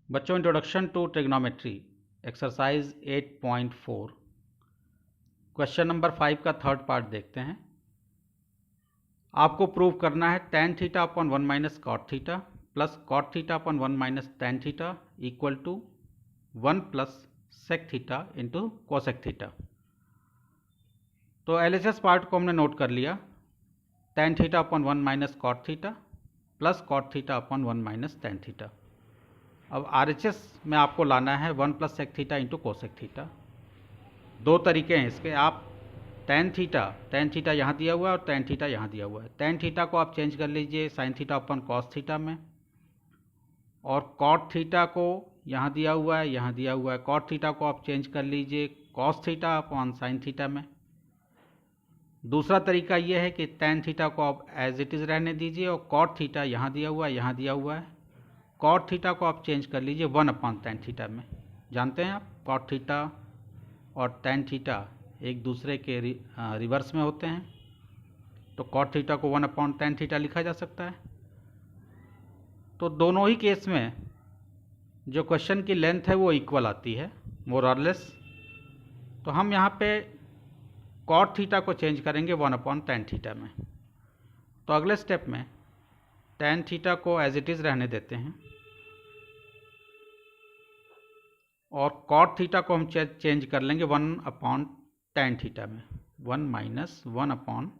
बच्चों, introduction to trigonometry exercise 8.4 question number 5 का third part देखते हैं। आपको प्रूव करना है tan theta upon 1 minus cot theta plus cot theta upon 1 minus tan theta equal to 1 plus sec theta into cosec theta. तो LHS part को हमने note कर लिया, tan theta upon 1 minus cot theta plus cot theta upon 1 minus tan theta. अब RHS में आपको लाना है 1 plus sec theta into cosec theta. दो तरीके हैं इसके। आप tan थीटा यहाँ दिया हुआ है और tan थीटा यहाँ दिया हुआ है। tan थीटा को आप चेंज कर लीजिए sin थीटा अपन cos थीटा में, और cot थीटा को यहाँ दिया हुआ है, यहाँ दिया हुआ है। cot थीटा को आप चेंज कर लीजिए cos theta upon sin theta में। दूसरा तरीका यह है कि tan थीटा को आप एज इट इज़ रहने दीजिए और cot थीटा यहाँ दिया हुआ है, यहाँ दिया हुआ है। cot थीटा को आप चेंज कर लीजिए 1 अपॉन tan थीटा में। जानते हैं आप cot थीटा और tan थीटा एक दूसरे के रिवर्स में होते हैं, तो cot थीटा को 1 अपॉन tan थीटा लिखा जा सकता है। तो दोनों ही केस में जो क्वेश्चन की लेंथ है वो इक्वल आती है मोर और लेस। तो हम यहाँ पे cot थीटा को चेंज करेंगे 1 अपॉन tan थीटा में। तो अगले स्टेप में tan थीटा को एज इट इज़ रहने देते हैं और cot थीटा को हम चेंज कर लेंगे 1 अपॉन tan थीटा में, 1 माइनस 1 अपॉन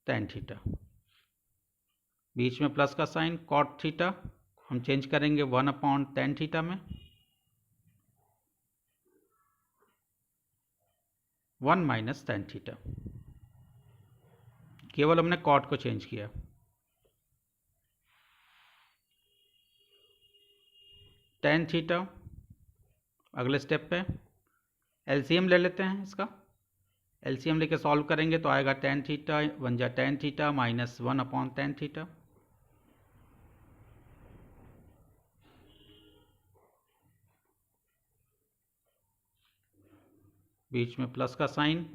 tan थीटा। बीच में प्लस का साइन, cot थीटा हम चेंज करेंगे 1 अपॉन tan थीटा में, 1 माइनस tan थीटा। केवल हमने cot को चेंज किया। tan थीटा अगले स्टेप पे एलसीएम ले लेते हैं इसका। एलसीएम लेके सॉल्व करेंगे तो आएगा tan थीटा 1 जा tan theta minus 1 upon tan theta. बीच में प्लस का साइन,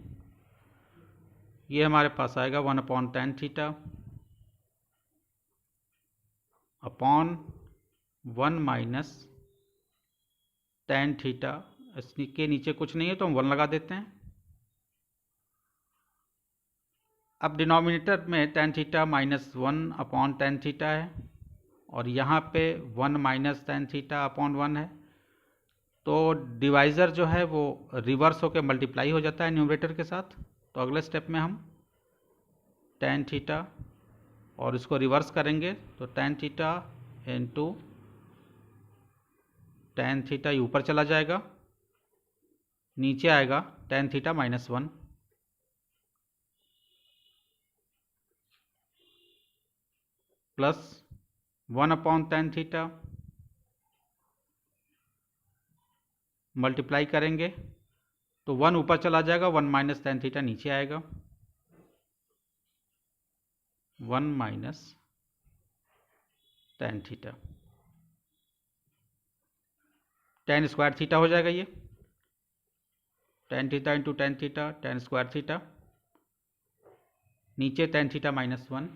ये हमारे पास आएगा 1 upon tan theta upon 1 minus tan theta. इसके नीचे कुछ नहीं है तो हम 1 लगा देते हैं। अब डिनोमिनेटर में tan theta minus 1 upon tan theta है और यहाँ पे 1 माइनस tan थीटा अपॉन 1 है, तो डिवाइज़र जो है वो रिवर्स होकर मल्टीप्लाई हो जाता है न्यूमरेटर के साथ। तो अगले स्टेप में हम tan थीटा और इसको रिवर्स करेंगे तो tan theta into tan theta ये ऊपर चला जाएगा, नीचे आएगा tan theta minus 1 plus 1 upon tan theta. Multiply करेंगे तो 1 ऊपर चला जाएगा, 1 माइनस tan थीटा नीचे आएगा, 1 minus tan theta. tan square theta हो जाएगा ये, tan theta into tan theta, tan square theta, नीचे tan थीटा माइनस 1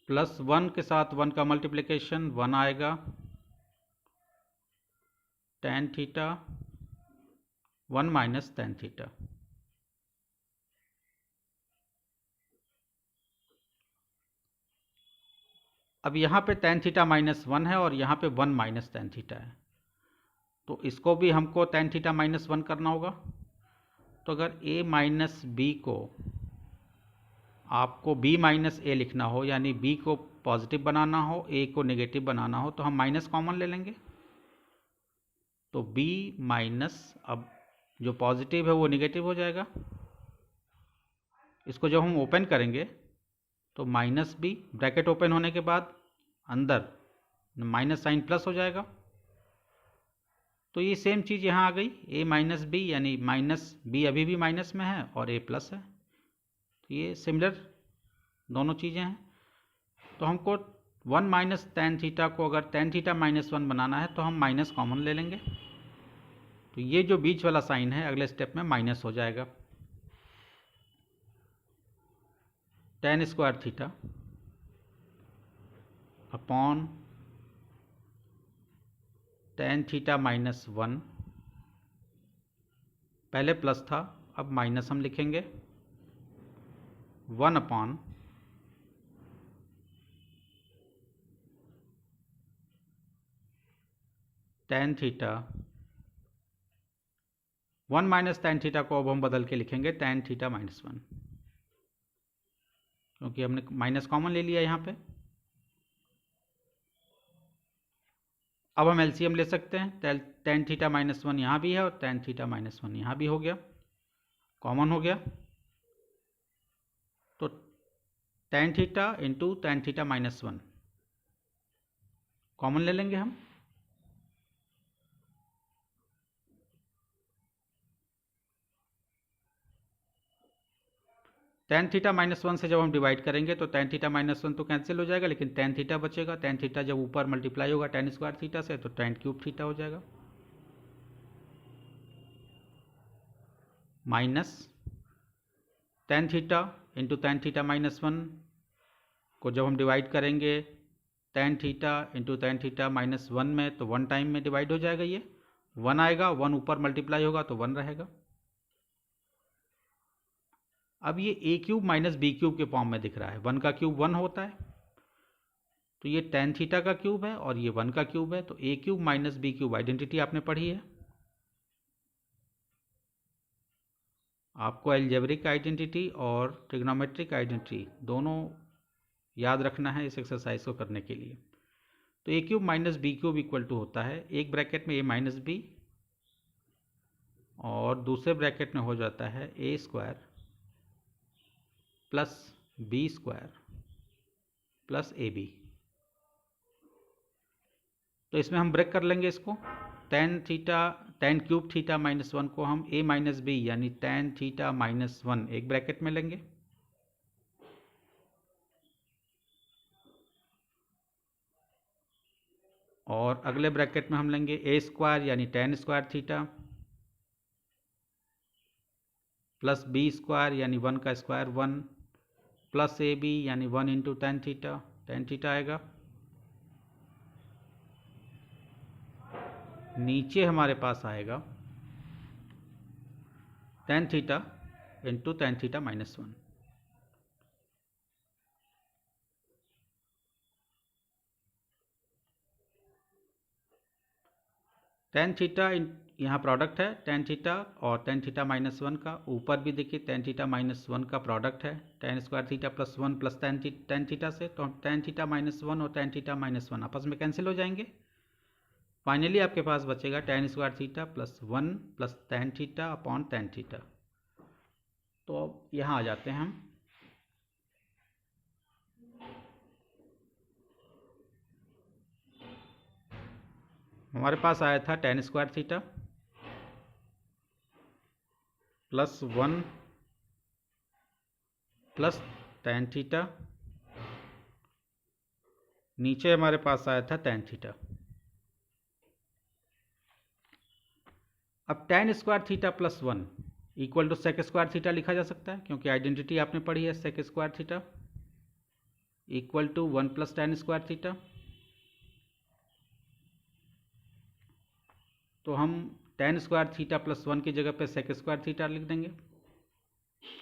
प्लस 1 के साथ 1 का मल्टीप्लिकेशन 1 आएगा, tan theta 1 minus tan theta. अब यहाँ पे tan थीटा माइनस 1 है और यहाँ पे 1 माइनस tan थीटा है, तो इसको भी हमको tan थीटा माइनस 1 करना होगा। तो अगर a माइनस बी को आपको b माइनस a लिखना हो, यानी b को पॉजिटिव बनाना हो, a को नेगेटिव बनाना हो, तो हम माइनस कॉमन ले लेंगे। तो b माइनस, अब जो पॉजिटिव है वो नेगेटिव हो जाएगा। इसको जब हम ओपन करेंगे तो माइनस बी, ब्रैकेट ओपन होने के बाद अंदर माइनस साइन प्लस हो जाएगा। तो ये सेम चीज़ यहाँ आ गई, a माइनस बी, यानी माइनस b अभी भी माइनस में है और a प्लस है। तो ये सिमिलर दोनों चीज़ें हैं। तो हमको 1 माइनस tan थीटा को अगर tan थीटा माइनस 1 बनाना है तो हम माइनस कॉमन ले लेंगे। तो ये जो बीच वाला साइन है अगले स्टेप में माइनस हो जाएगा। tan square theta upon tan theta minus 1, पहले प्लस था अब माइनस हम लिखेंगे, 1 upon tan theta, 1 minus tan theta को अब हम बदल के लिखेंगे tan थीटा माइनस 1, क्योंकि हमने माइनस कॉमन ले लिया यहाँ पे। अब हम एलसीएम ले सकते हैं, tan थीटा माइनस 1 यहाँ भी है और tan थीटा माइनस 1 यहाँ भी हो गया, कॉमन हो गया, तो tan theta into tan theta minus 1 common ले लेंगे हम। tan थीटा माइनस 1 से जब हम डिवाइड करेंगे तो tan थीटा माइनस 1 तो कैंसिल हो जाएगा, लेकिन tan थीटा बचेगा। tan थीटा जब ऊपर मल्टीप्लाई होगा tan स्क्वायर थीटा से तो tan क्यूब थीटा हो जाएगा, minus tan theta into tan theta minus 1 को जब हम डिवाइड करेंगे tan theta into tan theta minus 1 में तो 1 टाइम में डिवाइड हो जाएगा, ये 1 आएगा, 1 ऊपर मल्टीप्लाई होगा तो 1 रहेगा। अब ये ए क्यूब माइनस बी क्यूब के फॉर्म में दिख रहा है, 1 का क्यूब 1 होता है, तो ये tan थीटा का क्यूब है और ये 1 का क्यूब है, तो A cube minus B cube identity आपने पढ़ी है। आपको अलजेब्रिक आइडेंटिटी और ट्रिग्नोमेट्रिक आइडेंटिटी दोनों याद रखना है इस एक्सरसाइज को करने के लिए। तो A cube minus B cube equal to होता है, एक ब्रैकेट में ए माइनस बी और दूसरे ब्रैकेट में हो जाता है A square plus B square plus A B. तो इसमें हम ब्रेक कर लेंगे इसको, tan क्यूब थीटा माइनस 1 को हम a माइनस बी यानी tan थीटा माइनस 1 एक ब्रैकेट में लेंगे, और अगले ब्रैकेट में हम लेंगे a स्क्वायर यानी tan square theta plus B square यानी 1 का स्क्वायर 1 प्लस ए बी यानी 1 इंटू tan थीटा आएगा। नीचे हमारे पास आएगा tan theta into tan theta minus 1। tan theta यहाँ प्रोडक्ट है tan थीटा और tan थीटा माइनस 1 का, ऊपर भी देखिए tan थीटा माइनस 1 का प्रोडक्ट है tan square theta plus 1 plus tan theta से, तो tan थीटा माइनस 1 और tan थीटा माइनस 1 आपस में कैंसिल हो जाएंगे। फाइनली आपके पास बचेगा tan square theta plus 1 plus tan theta upon tan theta. तो अब यहाँ आ जाते हैं हम, हमारे पास आया था tan square theta plus 1 plus tan theta, नीचे हमारे पास आया था tan थीटा। अब tan square theta plus 1 equal to sec square theta लिखा जा सकता है, क्योंकि आइडेंटिटी आपने पढ़ी है sec square theta equal to 1 plus tan square theta. तो हम tan स्क्वायर थीटा प्लस 1 की जगह पे सेक स्क्वायर थीटा लिख देंगे।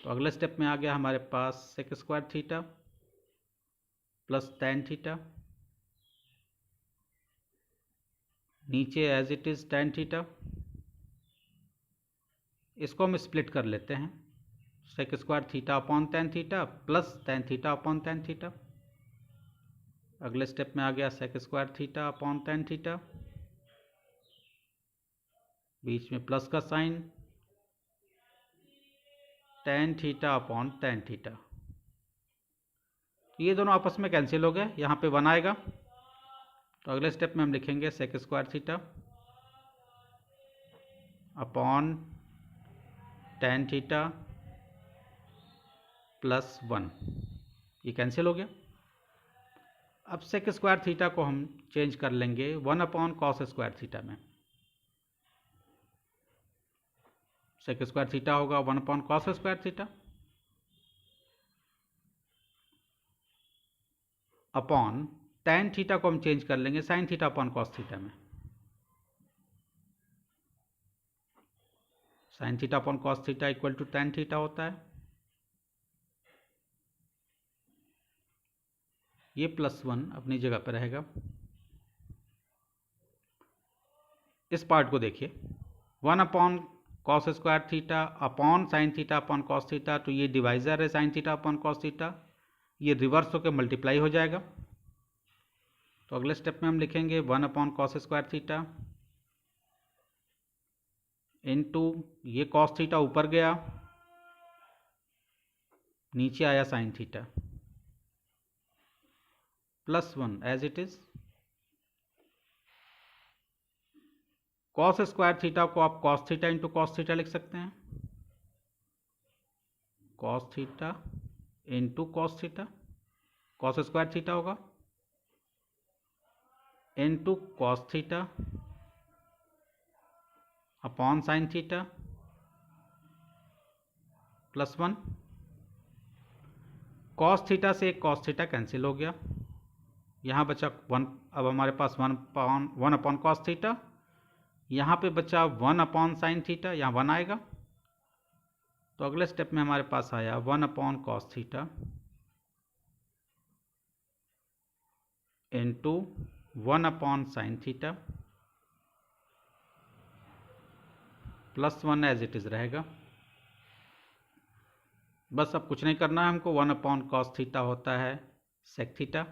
तो अगले स्टेप में आ गया हमारे पास sec square theta plus tan theta, नीचे as it is tan theta, इसको हम स्प्लिट कर लेते हैं, sec square theta upon tan theta plus tan theta upon tan theta. अगले स्टेप में आ गया sec square theta upon tan theta, बीच में प्लस का sine, tan theta upon tan theta. ये दोनों आपस में कैंसिल हो गए, यहाँ पे 1 आएगा, तो अगले स्टेप में हम लिखेंगे sec square theta upon tan theta plus 1, ये कैंसिल हो गया। अब सेक स्क्वायर थीटा को हम चेंज कर लेंगे 1 अपॉन कॉस स्क्वायर थीटा में, सेक स्क्वायर थीटा होगा 1 upon cos square theta, upon tan theta को हम चेंज कर लेंगे sin theta upon cos theta में। sin theta upon cos theta equal to tan theta होता है। ये +1 अपनी जगह पर रहेगा। इस पार्ट को देखिए, 1 upon cos square theta upon sine theta upon cos theta, तो ये डिवाइजर है sine theta upon cos theta, ये रिवर्स होकर मल्टीप्लाई हो जाएगा। तो अगले स्टेप में हम लिखेंगे 1 upon cos square theta into ये कॉस थीटा ऊपर गया, नीचे आया sine theta, +1 as it is. Cos square theta को आप cos theta into cos theta लिख सकते हैं, cos theta into cos theta, cos square theta होगा into cos theta upon sine theta +1। Cos theta से एक कॉस थीटा कैंसिल हो गया, यहाँ बचा 1। अब हमारे पास 1 अपॉन कॉस थीटा, यहाँ पे बचा 1 अपॉन साइन थीटा, यहाँ 1 आएगा। तो अगले स्टेप में हमारे पास आया 1 upon cos theta into 1 upon sine theta +1 as it is रहेगा। बस अब कुछ नहीं करना है हमको। 1 अपॉन कॉस थीटा होता है sec theta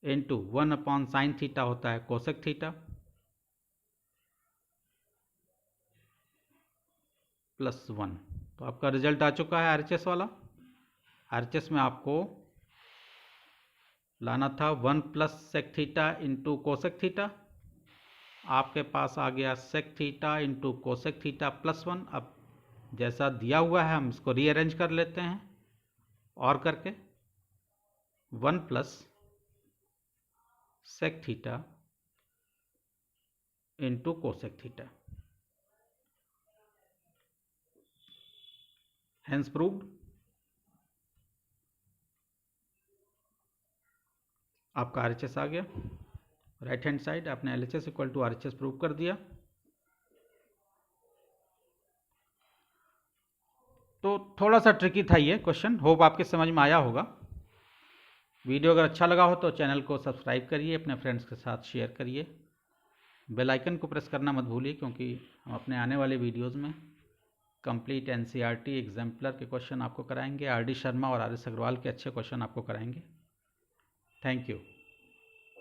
into 1 upon sine theta होता है कोसेक थीटा +1। तो आपका रिजल्ट आ चुका है RHS वाला। RHS में आपको लाना था 1 plus sec theta into cosec theta, आपके पास आ गया sec theta into cosec theta +1। अब जैसा दिया हुआ है हम इसको रीअरेंज कर लेते हैं और करके 1 plus sec theta into cosec theta, hence proved. आपका RHS आ गया। राइट हैंड साइड आपने LHS equal to RHS prove कर दिया। तो थोड़ा सा ट्रिकी था ये क्वेश्चन, होप आपके समझ में आया होगा। वीडियो अगर अच्छा लगा हो तो चैनल को सब्सक्राइब करिए, अपने फ्रेंड्स के साथ शेयर करिए, बेल आइकन को प्रेस करना मत भूलिए, क्योंकि हम अपने आने वाले वीडियोस में कंप्लीट NCERT एग्जाम्पलर के क्वेश्चन आपको कराएंगे, RD शर्मा और RS अग्रवाल के अच्छे क्वेश्चन आपको कराएंगे। Thank you.